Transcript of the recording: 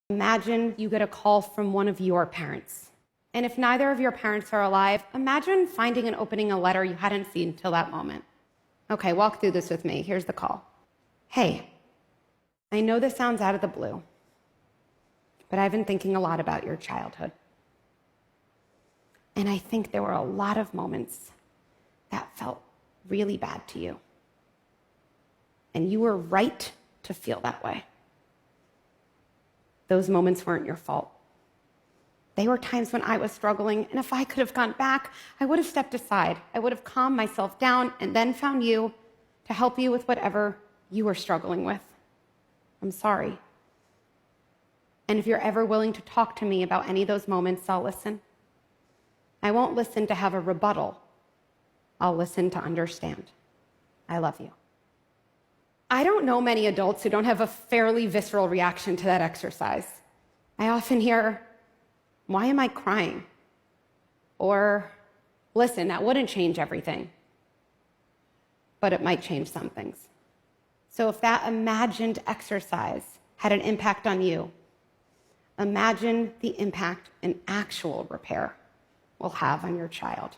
Imagine you get a call from one of your parents. And if neither of your parents are alive, imagine finding and opening a letter you hadn't seen till that moment. Okay, walk through this with me. Here's the call. Hey, I know this sounds out of the blue, but I've been thinking a lot about your childhood. And I think there were a lot of moments that felt really bad to you. And you were right to feel that way. Those moments weren't your fault. They were times when I was struggling, and if I could have gone back, I would have stepped aside. I would have calmed myself down and then found you to help you with whatever you were struggling with. I'm sorry. And if you're ever willing to talk to me about any of those moments, I'll listen. I won't listen to have a rebuttal. I'll listen to understand. I love you. I don't know many adults who don't have a fairly visceral reaction to that exercise. I often hear, "Why am I crying?" Or, "Listen, that wouldn't change everything." But it might change some things. So if that imagined exercise had an impact on you, imagine the impact an actual repair will have on your child.